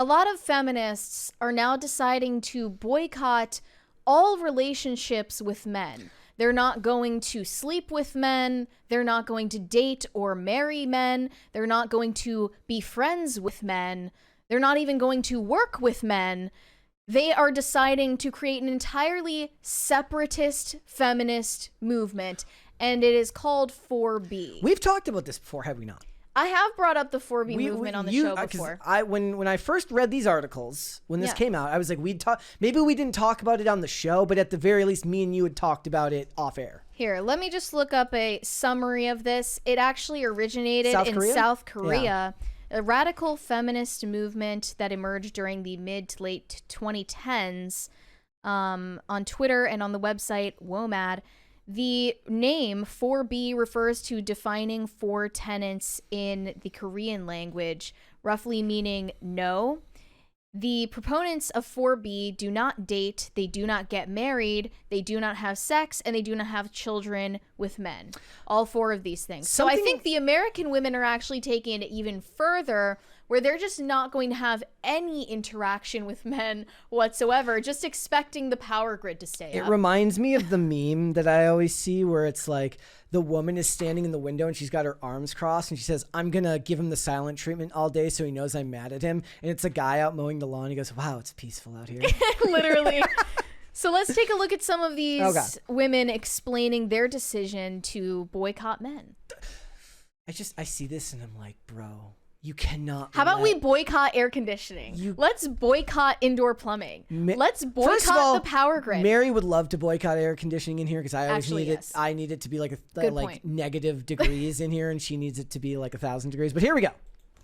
A lot of feminists are now deciding to boycott all relationships with men. They're not going to sleep with men. They're not going to date or marry men. They're not going to be friends with men. They're not even going to work with men. They are deciding to create an entirely separatist feminist movement, and it is called 4B. We've talked about this before, have we not? I have brought up the 4B movement on the show before. When I first read these articles, when this came out, I was like, maybe we didn't talk about it on the show, but at the very least, me and you had talked about it off air. Here, let me just look up a summary of this. It actually originated in South Korea, a radical feminist movement that emerged during the mid to late 2010s on Twitter and on the website WOMAD. The name 4B refers to defining 4 tenets in the Korean language, roughly meaning no. The proponents of 4B do not date, they do not get married, they do not have sex, and they do not have children with men. All 4 of these things. So I think the American women are actually taking it even further, where they're just not going to have any interaction with men whatsoever, just expecting the power grid to stay up. It reminds me of the meme that I always see where it's like the woman is standing in the window and she's got her arms crossed and she says, I'm going to give him the silent treatment all day so he knows I'm mad at him. And it's a guy out mowing the lawn. He goes, wow, it's peaceful out here. Literally. So let's take a look at some of these women explaining their decision to boycott men. I see this and I'm like, bro. You cannot. How about we boycott air conditioning? Let's boycott indoor plumbing. Let's boycott the power grid. Mary would love to boycott air conditioning in here because I always need it. I need it to be like negative degrees in here, and she needs it to be like 1,000 degrees. But here we go.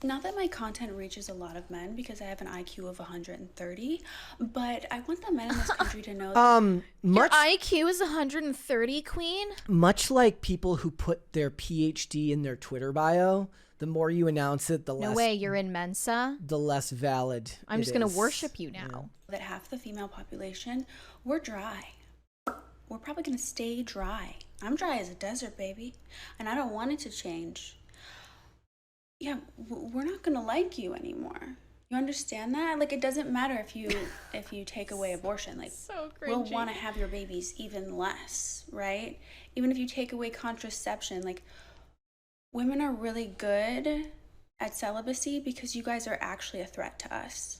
Not that my content reaches a lot of men because I have an IQ of 130, but I want the men in this country to know that your IQ is 130, queen? Much like people who put their PhD in their Twitter bio, the more you announce it, the less... No way, you're in Mensa? The less valid I'm just going to worship you now. Yeah. That half the female population, we're dry. We're probably going to stay dry. I'm dry as a desert, baby, and I don't want it to change. Yeah, we're not going to like you anymore. You understand that? Like, it doesn't matter if you take away abortion. Like, so we'll want to have your babies even less, right? Even if you take away contraception, like... Women are really good at celibacy because you guys are actually a threat to us.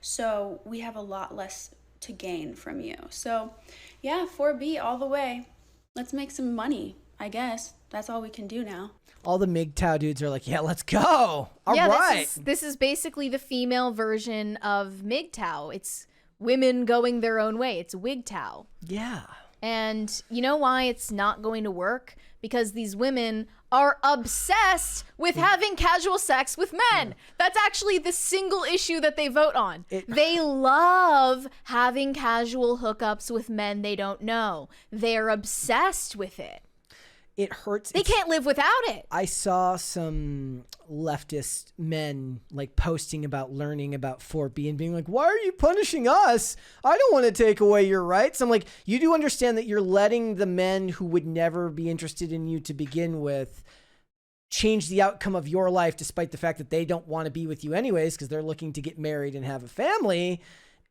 So we have a lot less to gain from you. So yeah, 4B all the way. Let's make some money, I guess. That's all we can do now. All the MGTOW dudes are like, yeah, let's go. All right. This is basically the female version of MGTOW. It's women going their own way. It's WGTOW. Yeah. And you know why it's not going to work? Because these women are obsessed with having casual sex with men. That's actually the single issue that they vote on. They love having casual hookups with men they don't know. They're obsessed with it. It hurts. They can't live without it. I saw some leftist men like posting about learning about 4B and being like, why are you punishing us? I don't want to take away your rights. I'm like, you do understand that you're letting the men who would never be interested in you to begin with change the outcome of your life, despite the fact that they don't want to be with you anyways, because they're looking to get married and have a family.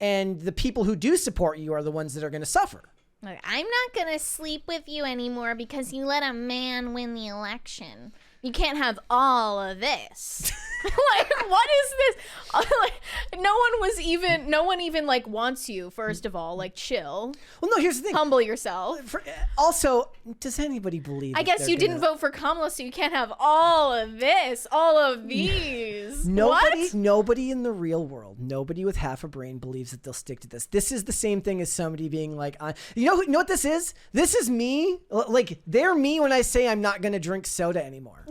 And the people who do support you are the ones that are going to suffer. Like, I'm not going to sleep with you anymore because you let a man win the election. You can't have all of this. Like, what is this? Like, no one even like wants you, first of all. Like, chill. Well, no, here's the thing. Humble yourself. Also, does anybody believe I guess you didn't vote for Kamala, so you can't have all of this, all of these. Nobody in the real world, nobody with half a brain believes that they'll stick to this. This is the same thing as somebody being like, you know what this is? This is me. Like, they're me when I say I'm not going to drink soda anymore.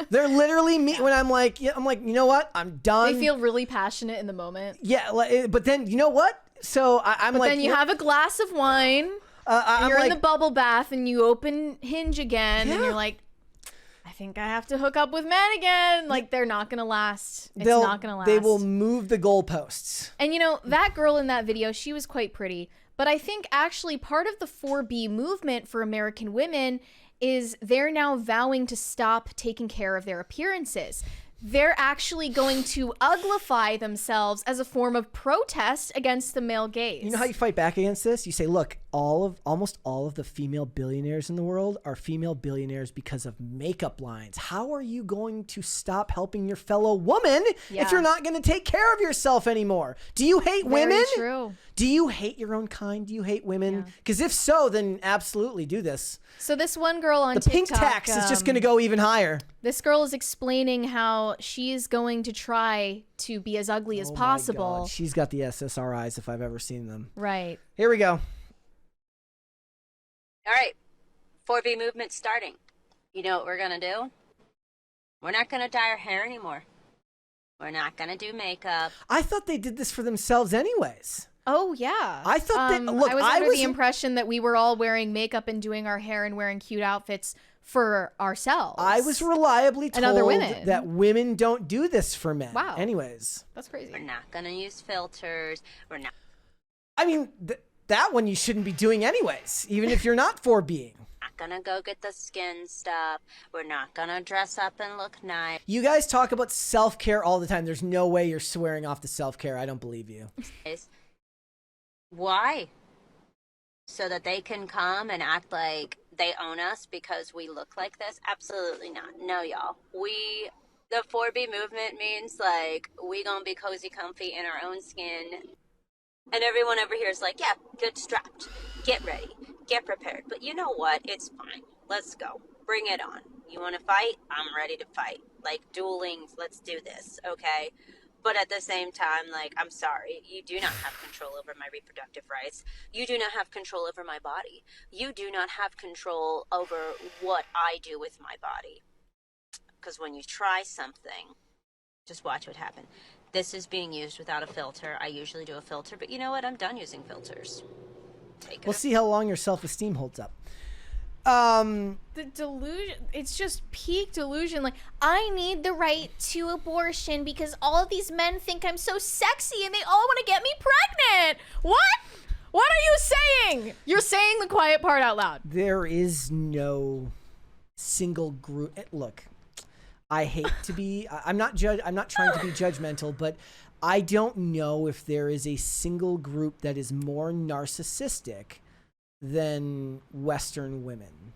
They're literally me when I'm like, you know what? I'm done. They feel really passionate in the moment. Yeah, but then you know what? So I'm like, then you have a glass of wine. You're in the bubble bath and you open Hinge again, and you're like, I think I have to hook up with men again. Like, they're not gonna last. It's not gonna last. They will move the goalposts. And you know, that girl in that video, she was quite pretty. But I think actually part of the 4B movement for American women is they're now vowing to stop taking care of their appearances. they're actually going to uglify themselves as a form of protest against the male gaze. You know how you fight back against this? You say, look, almost all of the female billionaires in the world are female billionaires because of makeup lines. How are you going to stop helping your fellow woman if you're not going to take care of yourself anymore? Do you hate women? Very true. Do you hate your own kind? Do you hate women? Because if so, then absolutely do this. So this one girl on the TikTok, pink tax is just going to go even higher. This girl is explaining how she is going to try to be as ugly as possible. My God. She's got the SSRIs if I've ever seen them. Right. Here we go. All right, 4B movement starting. You know what we're going to do? We're not going to dye our hair anymore. We're not going to do makeup. I thought they did this for themselves anyways. Oh, yeah. I thought that, look, I was under the impression that we were all wearing makeup and doing our hair and wearing cute outfits for ourselves. I was reliably told other women. that women don't do this for men. Wow. Anyways. That's crazy. We're not going to use filters. We're not. I mean, that one you shouldn't be doing anyways, even if you're not for being. Not gonna go get the skin stuff. We're not gonna dress up and look nice. You guys talk about self-care all the time. There's no way you're swearing off the self-care. I don't believe you. Why? So that they can come and act like they own us because we look like this? Absolutely not. No, y'all. The 4B movement means like we gonna be cozy comfy in our own skin. And everyone over here is like, yeah, get strapped, get ready, get prepared. But you know what? It's fine. Let's go. Bring it on. You want to fight? I'm ready to fight. Like dueling, let's do this, okay? But at the same time, like, I'm sorry, you do not have control over my reproductive rights. You do not have control over my body. You do not have control over what I do with my body. Because when you try something, just watch what happens. This is being used without a filter. I usually do a filter, but you know what? I'm done using filters. We'll see how long your self-esteem holds up. The delusion, it's just peak delusion. Like, I need the right to abortion because all of these men think I'm so sexy and they all want to get me pregnant. What are you saying? You're saying the quiet part out loud. There is no single group. Look, I hate to be, I'm not trying to be judgmental, but I don't know if there is a single group that is more narcissistic than Western women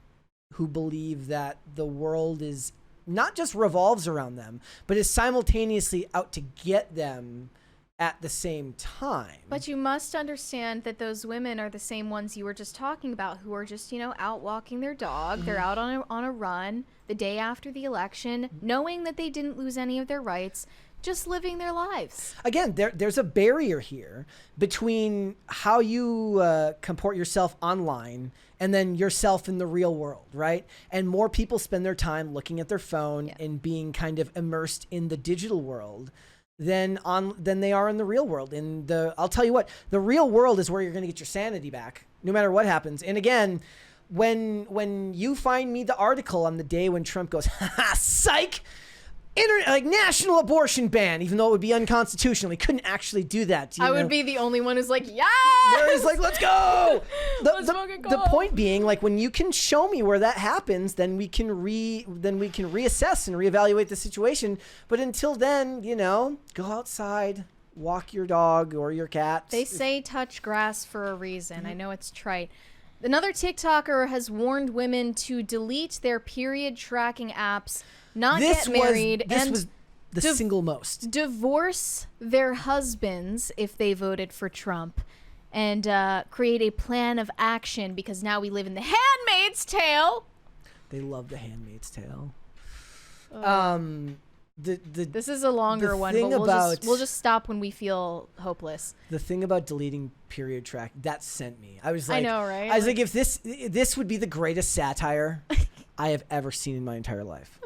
who believe that the world is not just revolves around them, but is simultaneously out to get them at the same time. But you must understand that those women are the same ones you were just talking about, who are just, out walking their dog. They're out on a run the day after the election, knowing that they didn't lose any of their rights, just living their lives. Again, there's a barrier here between how you comport yourself online and then yourself in the real world, right? And more people spend their time looking at their phone and being kind of immersed in the digital world than they are in the real world. I'll tell you what, the real world is where you're going to get your sanity back, no matter what happens. And again, when you find me the article on the day when Trump goes, ha, psych, national abortion ban, even though it would be unconstitutional. He couldn't actually do that. I would be the only one who's like, yes! Where he's like, let's go! The point being, like, when you can show me where that happens, then we can reassess and reevaluate the situation. But until then, go outside, walk your dog or your cat. They say touch grass for a reason. I know it's trite. Another TikToker has warned women to delete their period tracking apps, get married, this was the single most. Divorce their husbands if they voted for Trump, and create a plan of action, because now we live in the Handmaid's Tale. They love the Handmaid's Tale. This is a longer one, but we'll just stop when we feel hopeless. The thing about deleting period track, that sent me. I was like, I know, right? I was like, if this would be the greatest satire I have ever seen in my entire life.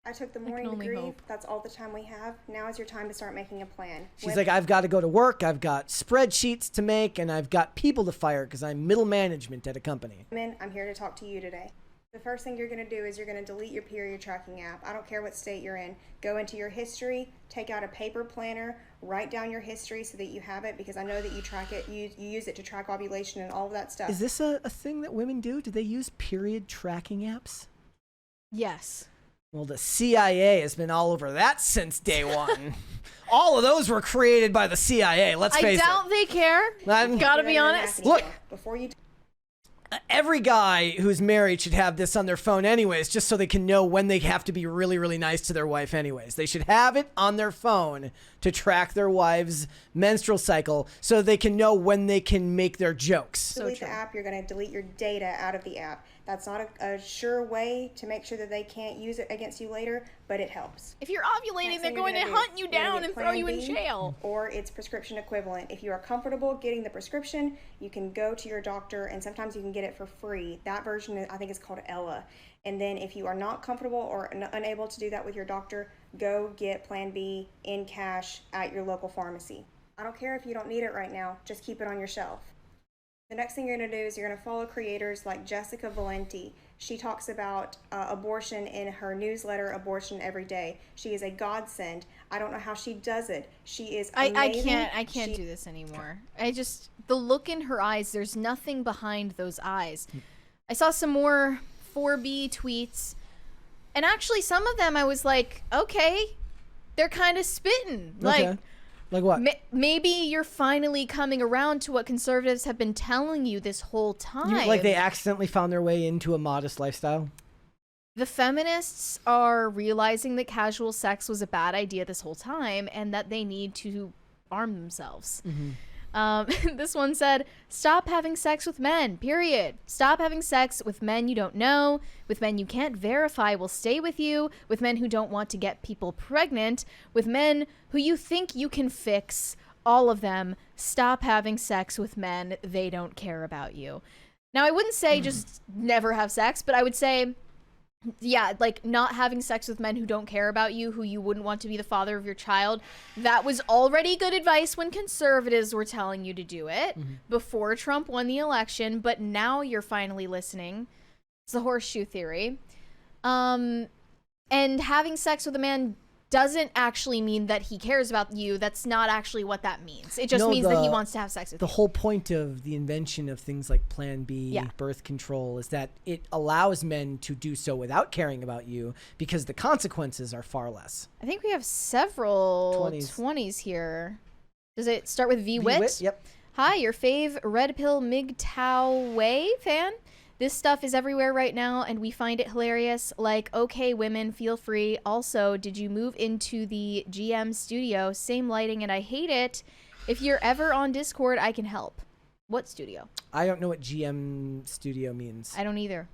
I took the morning to grieve. That's all the time we have. Now is your time to start making a plan. She's like, I've got to go to work. I've got spreadsheets to make, and I've got people to fire because I'm middle management at a company. I'm here to talk to you today. The first thing you're going to do is you're going to delete your period tracking app. I don't care what state you're in. Go into your history, take out a paper planner, write down your history so that you have it, because I know that you track it. You use it to track ovulation and all of that stuff. Is this a thing that women do? Do they use period tracking apps? Yes. Well, the CIA has been all over that since day one. All of those were created by the CIA. Let's face it. I doubt they care. Gotta be honest. Look, every guy who's married should have this on their phone anyways, just so they can know when they have to be really, really nice to their wife anyways. They should have it on their phone to track their wife's menstrual cycle so they can know when they can make their jokes. Delete the app, you're going to delete your data out of the app. That's not a sure way to make sure that they can't use it against you later, but it helps. If you're ovulating, they're going to hunt you down and throw you in jail. Or its prescription equivalent. If you are comfortable getting the prescription, you can go to your doctor, and sometimes you can get it for free. That version, I think, is called Ella. And then if you are not comfortable or unable to do that with your doctor, go get Plan B in cash at your local pharmacy. I don't care if you don't need it right now, just keep it on your shelf. The next thing you're going to do is you're going to follow creators like Jessica Valenti. She talks about abortion in her newsletter, Abortion Every Day. She is a godsend. I don't know how she does it. She is amazing. I can't do this anymore. The look in her eyes, there's nothing behind those eyes. I saw some more 4B tweets, and actually some of them I was like, okay, they're kind of spitting. Okay. Like what? Maybe you're finally coming around to what conservatives have been telling you this whole time. Like they accidentally found their way into a modest lifestyle? The feminists are realizing that casual sex was a bad idea this whole time and that they need to arm themselves. This one said, stop having sex with men, period. Stop having sex with men you don't know, with men you can't verify will stay with you, with men who don't want to get people pregnant, with men who you think you can fix. All of them. Stop having sex with men. They don't care about you. Now, I wouldn't say just never have sex, but I would say, yeah, like not having sex with men who don't care about you, who you wouldn't want to be the father of your child. That was already good advice when conservatives were telling you to do it before Trump won the election, but now you're finally listening. It's the horseshoe theory. And having sex with a man doesn't actually mean that he cares about you. That's not actually what that means. It just means that he wants to have sex with you. The whole point of the invention of things like Plan B, birth control, is that it allows men to do so without caring about you because the consequences are far less. I think we have several 20s here. Does it start with V-Wit? Yep. Hi, your fave Red Pill MGTOW Way fan? This stuff is everywhere right now, and we find it hilarious. Like, okay, women, feel free. Also, did you move into the GM studio? Same lighting, and I hate it. If you're ever on Discord, I can help. What studio? I don't know what GM studio means. I don't either.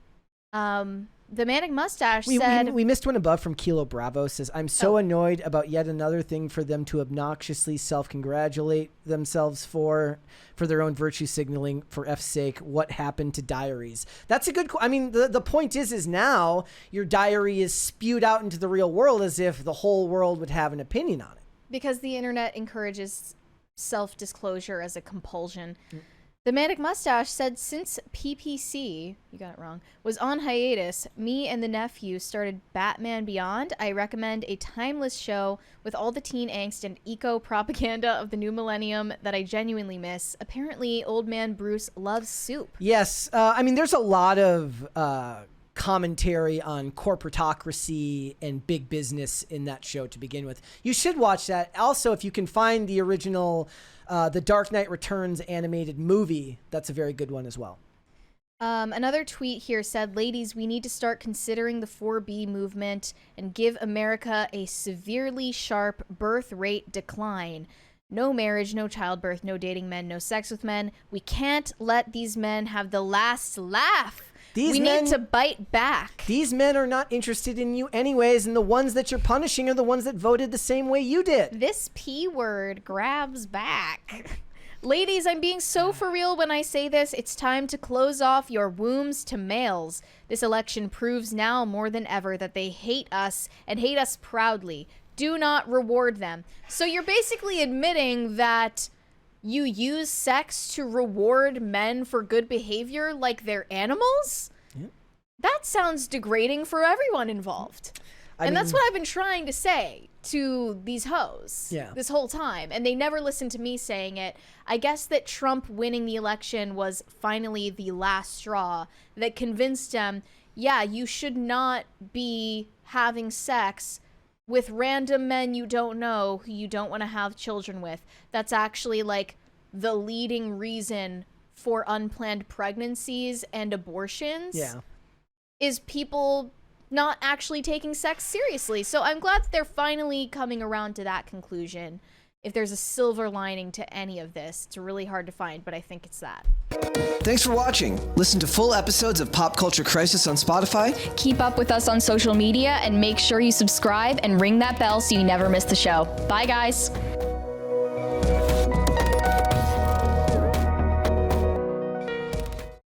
The Manic Mustache said... We missed one above from Kilo Bravo. Says, I'm so annoyed about yet another thing for them to obnoxiously self-congratulate themselves for their own virtue signaling. For F's sake, what happened to diaries? That's a good... I mean, the point is now your diary is spewed out into the real world as if the whole world would have an opinion on it. Because the internet encourages self-disclosure as a compulsion. The Manic Mustache said since PPC, you got it wrong, was on hiatus, me and the nephew started Batman Beyond. I recommend a timeless show with all the teen angst and eco-propaganda of the new millennium that I genuinely miss. Apparently, old man Bruce loves soup. Yes. I mean, there's a lot of commentary on corporatocracy and big business in that show to begin with. You should watch that. Also, if you can find the original... The Dark Knight Returns animated movie, that's a very good one as well. Another tweet here said, ladies, we need to start considering the 4B movement and give America a severely sharp birth rate decline. No marriage, no childbirth, no dating men, no sex with men. We can't let these men have the last laugh. We need to bite back. These men are not interested in you anyways, and the ones that you're punishing are the ones that voted the same way you did. This P word grabs back. Ladies, I'm being so for real when I say this. It's time to close off your wombs to males. This election proves now more than ever that they hate us and hate us proudly. Do not reward them. So you're basically admitting that you use sex to reward men for good behavior like they're animals? Yeah. That sounds degrading for everyone involved. I mean, that's what I've been trying to say to these hoes this whole time. And they never listened to me saying it. I guess that Trump winning the election was finally the last straw that convinced them, yeah, you should not be having sex with random men you don't know who you don't want to have children with. That's actually like the leading reason for unplanned pregnancies and abortions. Yeah. Is people not actually taking sex seriously. So I'm glad that they're finally coming around to that conclusion. If there's a silver lining to any of this, it's really hard to find, but I think it's that. Thanks for watching. Listen to full episodes of Pop Culture Crisis on Spotify. Keep up with us on social media and make sure you subscribe and ring that bell so you never miss the show. Bye, guys.